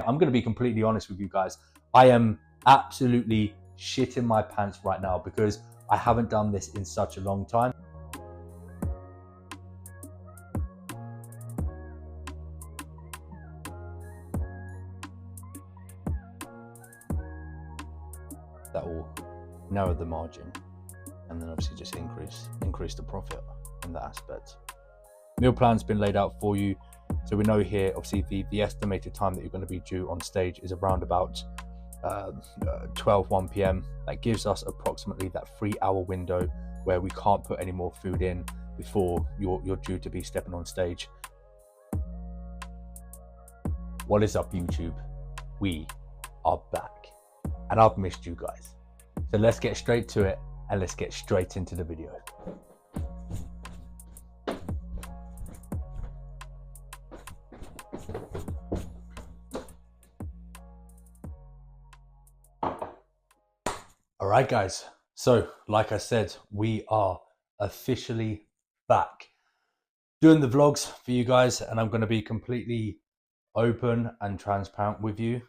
I'm going to be completely honest with you guys. I am absolutely shitting my pants right now because I haven't done this in such a long time. That will narrow the margin and then obviously just increase the profit in that aspect. Meal plan's been laid out for you. So we know here, obviously, the estimated time that you're going to be due on stage is around about 1 p.m. That gives us approximately that 3-hour window where we can't put any more food in before you're due to be stepping on stage. What is up, YouTube? We are back and I've missed you guys. So let's get straight to it and let's get straight into the video. All right, guys. So like I said, we are officially back doing the vlogs for you guys, and I'm going to be completely open and transparent with you.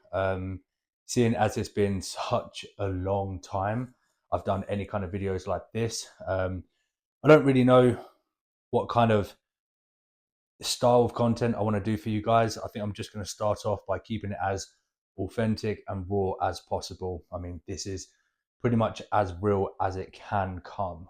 Seeing as it's been such a long time I've done any kind of videos like this, I don't really know what kind of style of content I want to do for you guys. I think I'm just going to start off by keeping it as authentic and raw as possible. I mean, this is pretty much as real as it can come.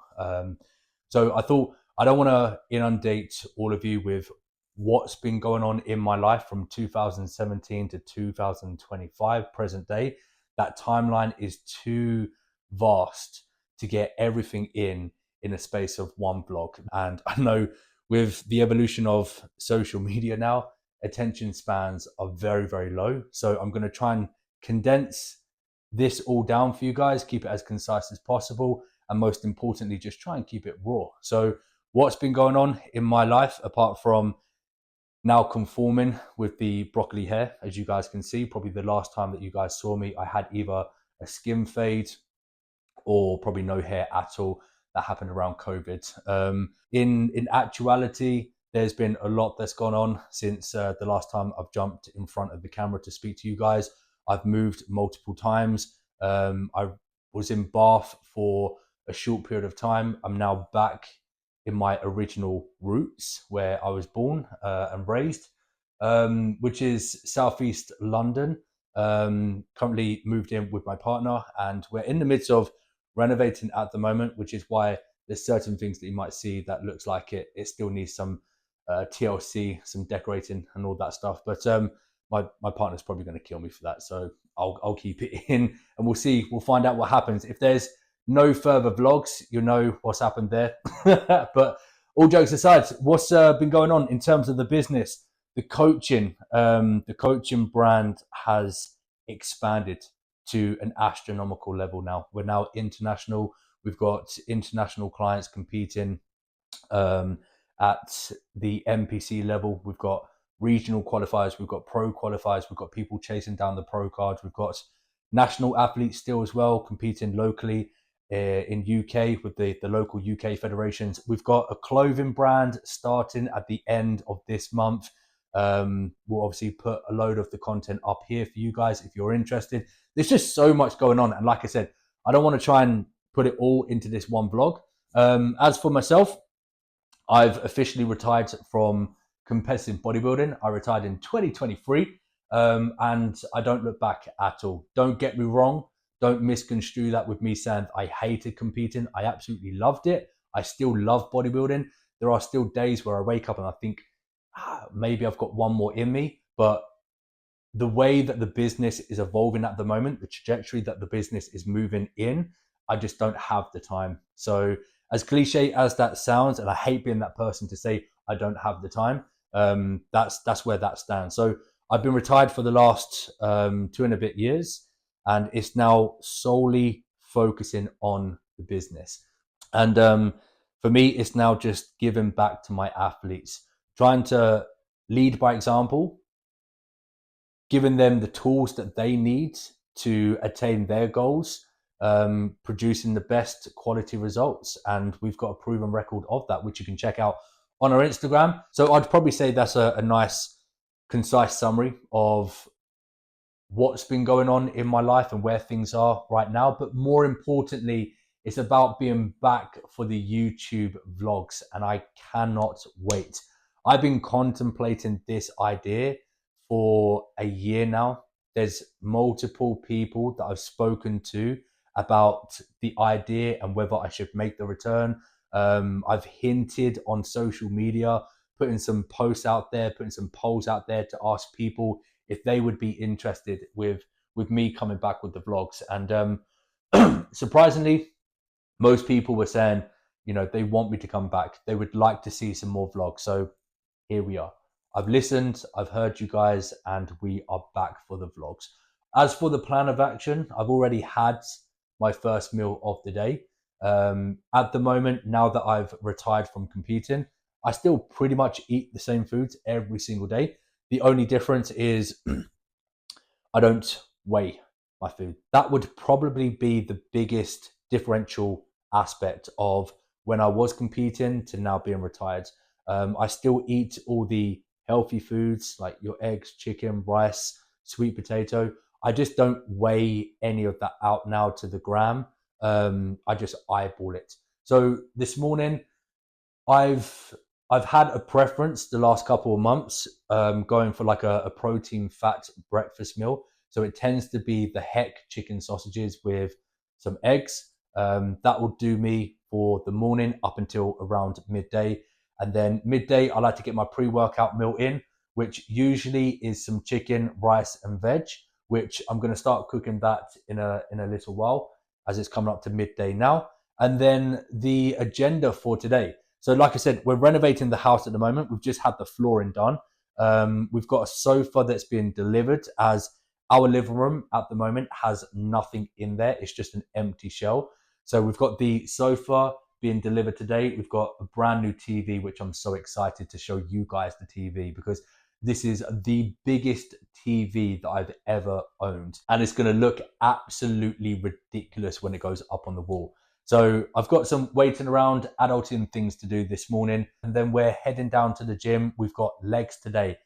So I thought I don't want to inundate all of you with what's been going on in my life from 2017 to 2025, present day. That timeline is too vast to get everything in a space of one vlog. And I know with the evolution of social media now, attention spans are very, very low. So I'm going to try and condense this all down for you guys, keep it as concise as possible, and most importantly, just try and keep it raw. So what's been going on in my life, apart from now conforming with the broccoli hair, as you guys can see, probably the last time that you guys saw me, I had either a skin fade or probably no hair at all. That happened around COVID. In actuality, there's been a lot that's gone on since the last time I've jumped in front of the camera to speak to you guys. I've moved multiple times. I was in Bath for a short period of time. I'm now back in my original roots where I was born and raised, which is Southeast London. Currently moved in with my partner, and we're in the midst of renovating at the moment, which is why there's certain things that you might see that looks like it still needs some TLC, some decorating and all that stuff. But my partner's probably going to kill me for that, so I'll keep it in, and we'll find out what happens. If there's no further vlogs, you'll know what's happened there. But all jokes aside, what's been going on in terms of the business, the coaching brand has expanded to an astronomical level now. We're now international. We've got international clients competing at the NPC level. We've got regional qualifiers, we've got pro qualifiers, we've got people chasing down the pro cards, we've got national athletes still as well competing locally in UK with the local UK federations. We've got a clothing brand starting at the end of this month. We'll obviously put a load of the content up here for you guys if you're interested. There's just so much going on, and like I said, I don't want to try and put it all into this one vlog. As for myself, I've officially retired from competitive bodybuilding. I retired in 2023, and I don't look back at all. Don't get me wrong. Don't misconstrue that with me saying I hated competing. I absolutely loved it. I still love bodybuilding. There are still days where I wake up and I think, maybe I've got one more in me. But the way that the business is evolving at the moment, the trajectory that the business is moving in, I just don't have the time. So as cliche as that sounds, and I hate being that person to say I don't have the time, that's where that stands. So I've been retired for the last 2 and a bit years, and it's now solely focusing on the business. And for me, it's now just giving back to my athletes, trying to lead by example, giving them the tools that they need to attain their goals, producing the best quality results. And we've got a proven record of that, which you can check out on our Instagram. So I'd probably say that's a nice, concise summary of what's been going on in my life and where things are right now. But more importantly, it's about being back for the YouTube vlogs, and I cannot wait. I've been contemplating this idea for a year now. There's multiple people that I've spoken to about the idea and whether I should make the return. I've hinted on social media, putting some posts out there, putting some polls out there to ask people if they would be interested with me coming back with the vlogs. And surprisingly, most people were saying, you know, they want me to come back. They would like to see some more vlogs. So here we are. I've listened, I've heard you guys, and we are back for the vlogs. As for the plan of action, I've already had my first meal of the day. At the moment, now that I've retired from competing, I still pretty much eat the same foods every single day. The only difference is I don't weigh my food. That would probably be the biggest differential aspect of when I was competing to now being retired. I still eat all the healthy foods like your eggs, chicken, rice, sweet potato. I just don't weigh any of that out now to the gram. I just eyeball it. So this morning, I've had a preference the last couple of months, going for like a protein fat breakfast meal. So it tends to be the Heck chicken sausages with some eggs. That will do me for the morning up until around midday. And then midday, I like to get my pre-workout meal in, which usually is some chicken, rice, and veg, which I'm going to start cooking that in a little while as it's coming up to midday now. And then the agenda for today. So like I said, we're renovating the house at the moment. We've just had the flooring done. We've got a sofa that's been delivered, as our living room at the moment has nothing in there. It's just an empty shell. So we've got the sofa being delivered today. We've got a brand new TV, which I'm so excited to show you guys the TV, because this is the biggest TV that I've ever owned. And it's going to look absolutely ridiculous when it goes up on the wall. So I've got some waiting around, adulting things to do this morning. And then we're heading down to the gym. We've got legs today.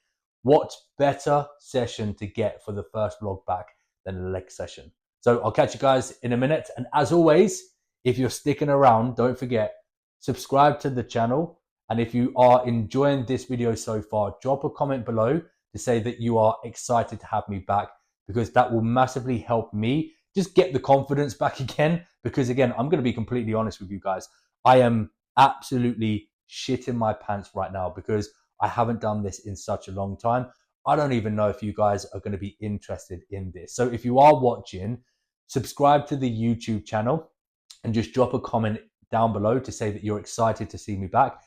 What better session to get for the first vlog back than a leg session? So I'll catch you guys in a minute. And as always, if you're sticking around, don't forget, subscribe to the channel. And if you are enjoying this video so far, drop a comment below to say that you are excited to have me back, because that will massively help me just get the confidence back again. Because again, I'm going to be completely honest with you guys. I am absolutely shitting my pants right now because I haven't done this in such a long time. I don't even know if you guys are going to be interested in this. So if you are watching, subscribe to the YouTube channel and just drop a comment down below to say that you're excited to see me back.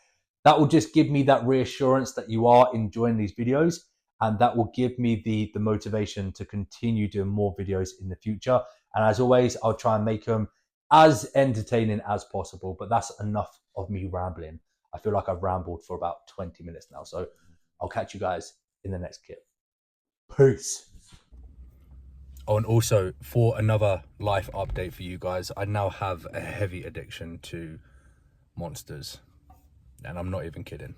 That will just give me that reassurance that you are enjoying these videos, and that will give me the motivation to continue doing more videos in the future. And as always, I'll try and make them as entertaining as possible, but that's enough of me rambling. I feel like I've rambled for about 20 minutes now, so I'll catch you guys in the next clip. Peace. Oh, and also for another life update for you guys, I now have a heavy addiction to Monsters, and I'm not even kidding.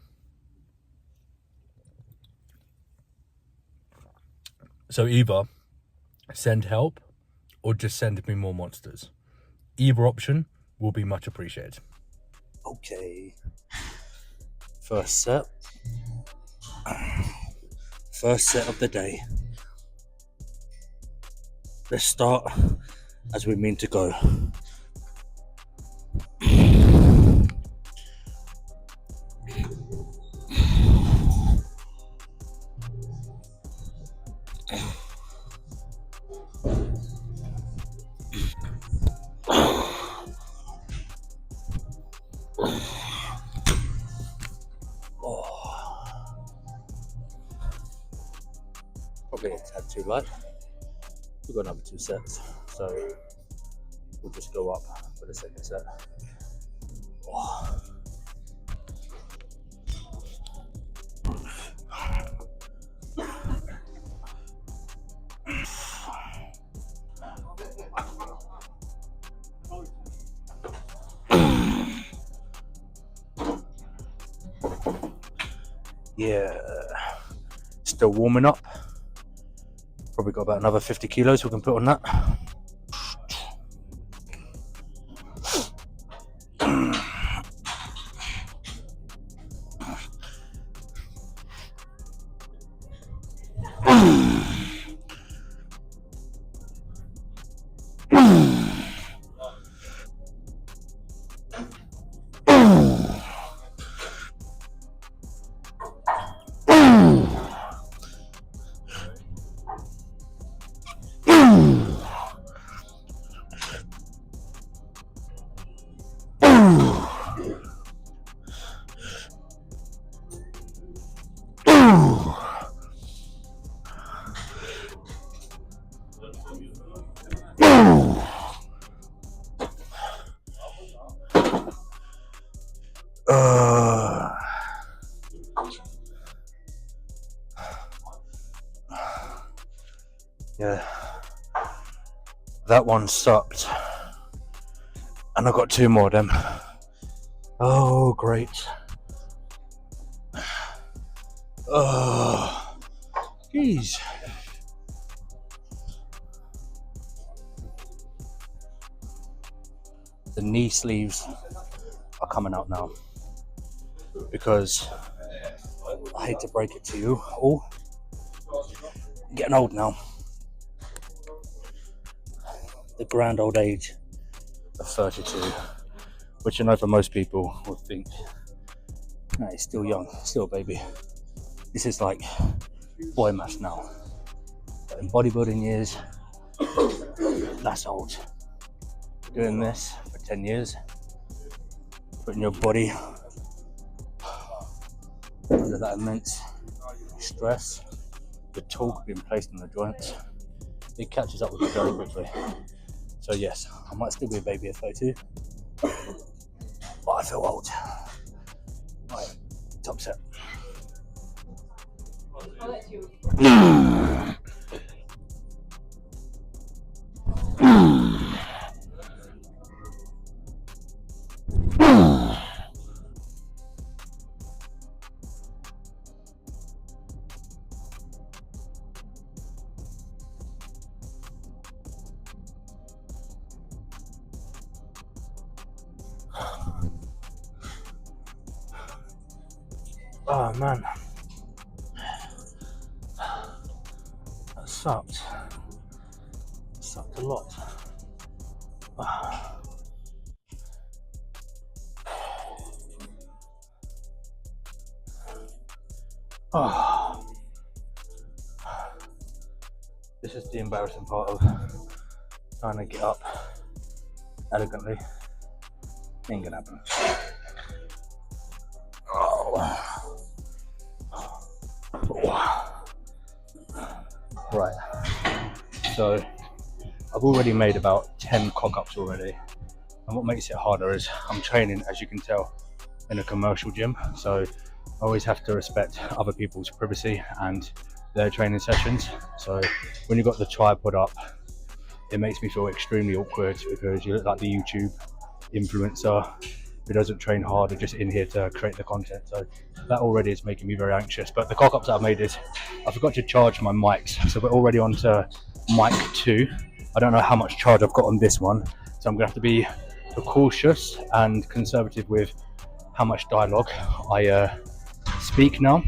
So either send help or just send me more Monsters. Either option will be much appreciated. Okay. First set. First set of the day. Let's start as we mean to go. Probably a tad too light. We've got another 2 sets, so we'll just go up for the second set. Yeah, still warming up. Probably got about another 50 kilos we can put on that. Yeah, that one sucked, and I got 2 more of them. Oh, great. Oh, geez. The knee sleeves are coming out now because I hate to break it to you all, I'm getting old now. The grand old age of 32, which I know for most people would think, no, he's still young, still a baby. This is like boy math now. But in bodybuilding years, that's old. Doing this for 10 years, putting your body under that immense stress, the torque being placed on the joints, it catches up with you very quickly. So yes, I might still be a baby at 32, but I feel old. Right, top set. Oh man, that sucked. It sucked a lot. Oh. This is the embarrassing part of trying to get up elegantly. Ain't gonna happen. Right, so I've already made about 10 cock-ups already, and what makes it harder is I'm training, as you can tell, in a commercial gym, so I always have to respect other people's privacy and their training sessions. So when you've got the tripod up, it makes me feel extremely awkward because you look like the YouTube influencer who doesn't train hard and just in here to create the content. So that already is making me very anxious. But the cock-ups that I've made is, I forgot to charge my mics. So we're already on to mic 2. I don't know how much charge I've got on this one. So I'm gonna have to be cautious and conservative with how much dialogue I speak now,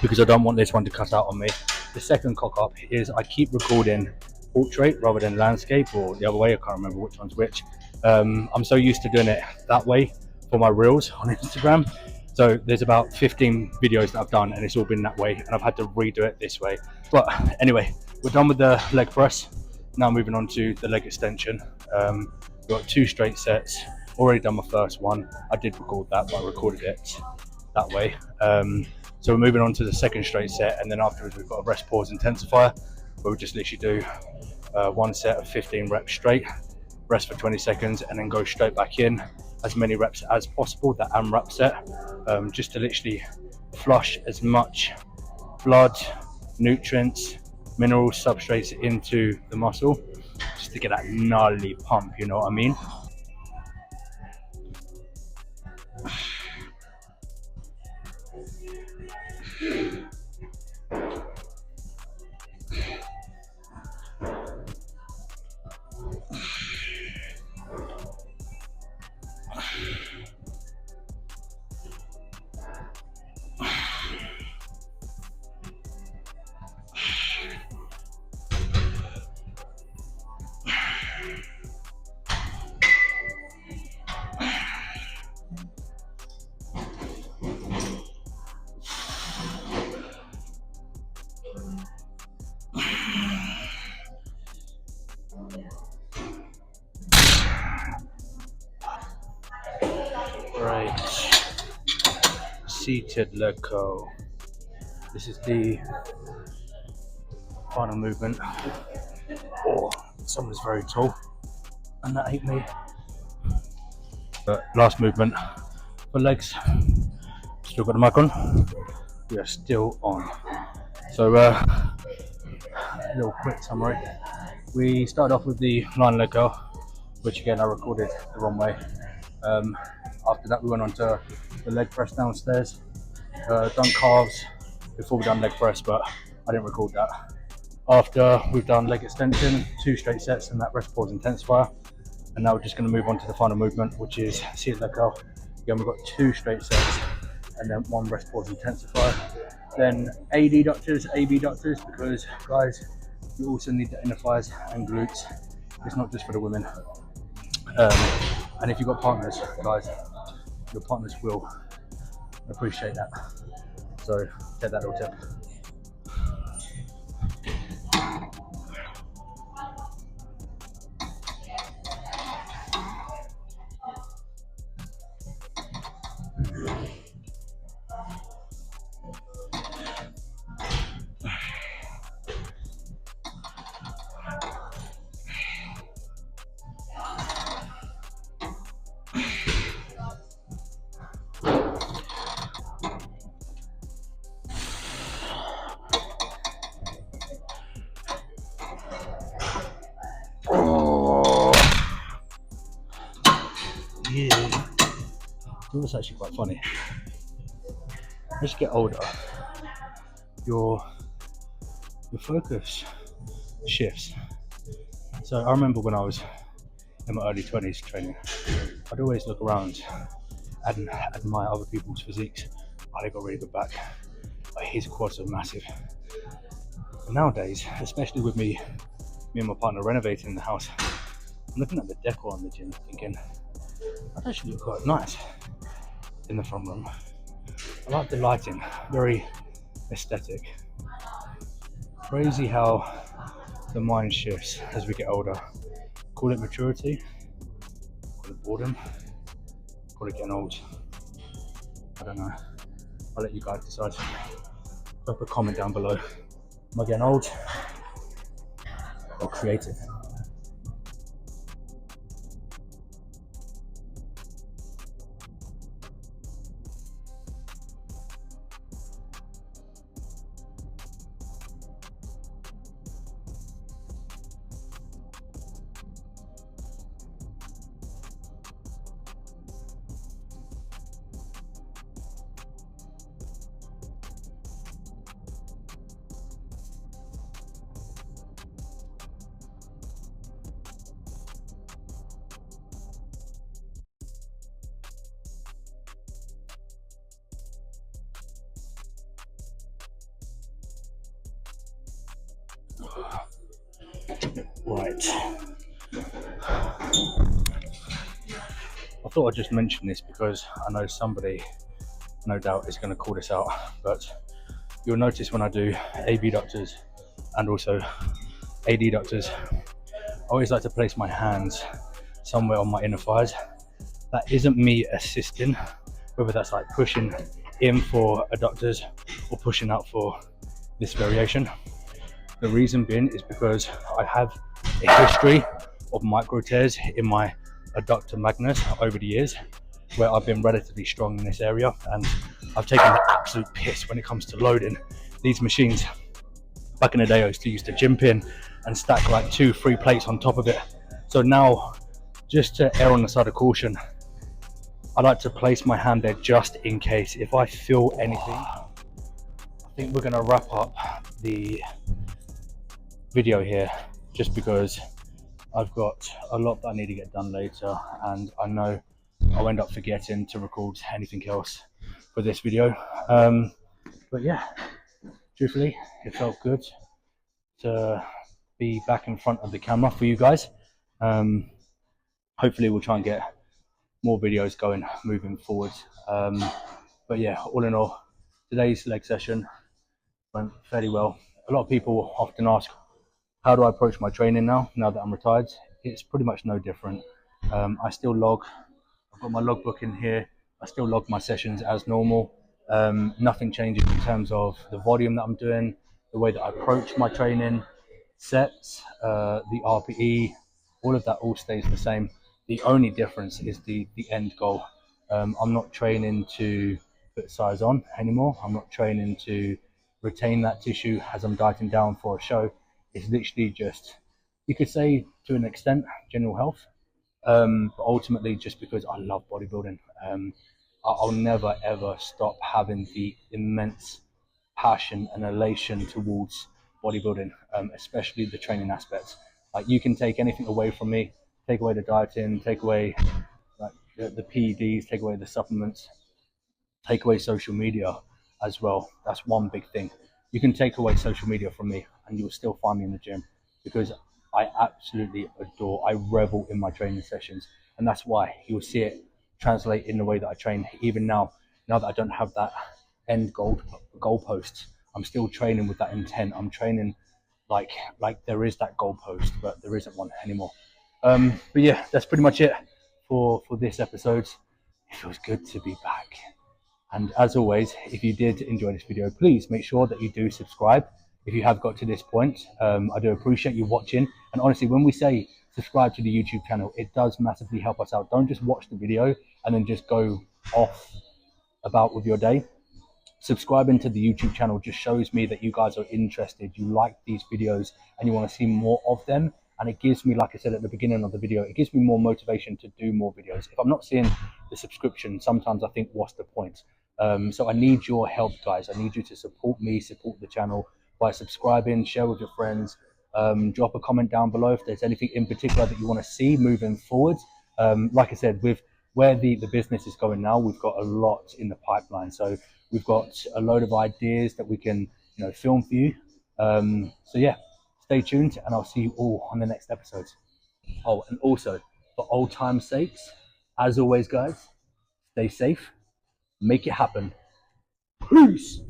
because I don't want this one to cut out on me. The second cock-up is I keep recording portrait rather than landscape, or the other way, I can't remember which one's which. I'm so used to doing it that way for my reels on Instagram. So there's about 15 videos that I've done and it's all been that way, and I've had to redo it this way. But anyway, we're done with the leg press. Now moving on to the leg extension. We've got 2 straight sets. Already done my first one. I did record that, but I recorded it that way. So we're moving on to the second straight set, and then afterwards we've got a rest pause intensifier where we just literally do 1 set of 15 reps straight, rest for 20 seconds, and then go straight back in as many reps as possible, that AMRAP set, just to literally flush as much blood, nutrients, minerals, substrates into the muscle, just to get that gnarly pump, you know what I mean? Great. Seated leg curl. This is the final movement. Oh, someone's very tall, and that ate me. But last movement for legs. Still got the mic on. We are still on. So, a little quick summary. We started off with the line leg curl, which again I recorded the wrong way. After that, we went on to the leg press downstairs. Done calves before we done leg press, but I didn't record that. After we've done leg extension, 2 straight sets and that rest pause intensifier. And now we're just going to move on to the final movement, which is seated leg curl. Again, we've got 2 straight sets and then 1 rest pause intensifier. Then adductors, abductors, because guys, you also need the inner thighs and glutes. It's not just for the women. And if you've got partners, guys, your partners will appreciate that. So take that little tip. Yeah, that's actually quite funny. As you get older, your focus shifts. So I remember when I was in my early 20s training, I'd always look around and admire other people's physiques. Oh, they got really good back. Oh, his quads are massive. And nowadays, especially with me and my partner renovating the house, I'm looking at the decor on the gym thinking, that actually look quite nice in the front room. I like the lighting, very aesthetic. Crazy how the mind shifts as we get older. Call it maturity, call it boredom, call it getting old. I don't know. I'll let you guys decide. Drop a comment down below. Am I getting old or creative? Right. I thought I'd just mention this because I know somebody, no doubt, is going to call this out, but you'll notice when I do abductors and also adductors, I always like to place my hands somewhere on my inner thighs. That isn't me assisting, whether that's like pushing in for adductors or pushing out for this variation. The reason being is because I have a history of micro tears in my adductor magnus over the years, where I've been relatively strong in this area, and I've taken the absolute piss when it comes to loading these machines. Back in the day, I used to gym pin and stack like 2-3 plates on top of it. So now, just to err on the side of caution, I like to place my hand there just in case if I feel anything. I think we're going to wrap up the video here, just because I've got a lot that I need to get done later, and I know I'll end up forgetting to record anything else for this video. But yeah, truthfully, it felt good to be back in front of the camera for you guys. Hopefully we'll try and get more videos going moving forward. But yeah, all in all, today's leg session went fairly well. A lot of people often ask, how do I approach my training now that I'm retired? It's pretty much no different. I still log. I've got my logbook in here I still log my sessions as normal. Nothing changes in terms of the volume that I'm doing, the way that I approach my training, sets, the RPE, all of that all stays the same. The only difference is the end goal. I'm not training to put size on anymore. I'm not training to retain that tissue as I'm dieting down for a show. It's literally just, you could say to an extent, general health. But ultimately, just because I love bodybuilding, I'll never ever stop having the immense passion and elation towards bodybuilding, especially the training aspects. Like, you can take anything away from me, take away the dieting, take away like the PEDs, take away the supplements, take away social media as well. That's one big thing. You can take away social media from me and you'll still find me in the gym, because I absolutely adore, I revel in my training sessions. And that's why you'll see it translate in the way that I train. Even now that I don't have that end goalpost, I'm still training with that intent. I'm training like there is that goalpost, but there isn't one anymore. But yeah, that's pretty much it for this episode. It feels good to be back. And as always, if you did enjoy this video, please make sure that you do subscribe if you have got to this point. I do appreciate you watching. And honestly, when we say subscribe to the YouTube channel, it does massively help us out. Don't just watch the video and then just go off about with your day. Subscribing to the YouTube channel just shows me that you guys are interested, you like these videos, and you want to see more of them. And it gives me, like I said at the beginning of the video, it gives me more motivation to do more videos. If I'm not seeing the subscription, sometimes I think, what's the point? So I need your help, guys. I need you to support me, support the channel by subscribing, share with your friends, drop a comment down below if there's anything in particular that you want to see moving forward. Like I said, with where the business is going now, we've got a lot in the pipeline. So we've got a load of ideas that we can, film for you. So yeah, stay tuned, and I'll see you all on the next episode. Oh, and also, for old time's sakes, as always, guys, stay safe, make it happen. Peace.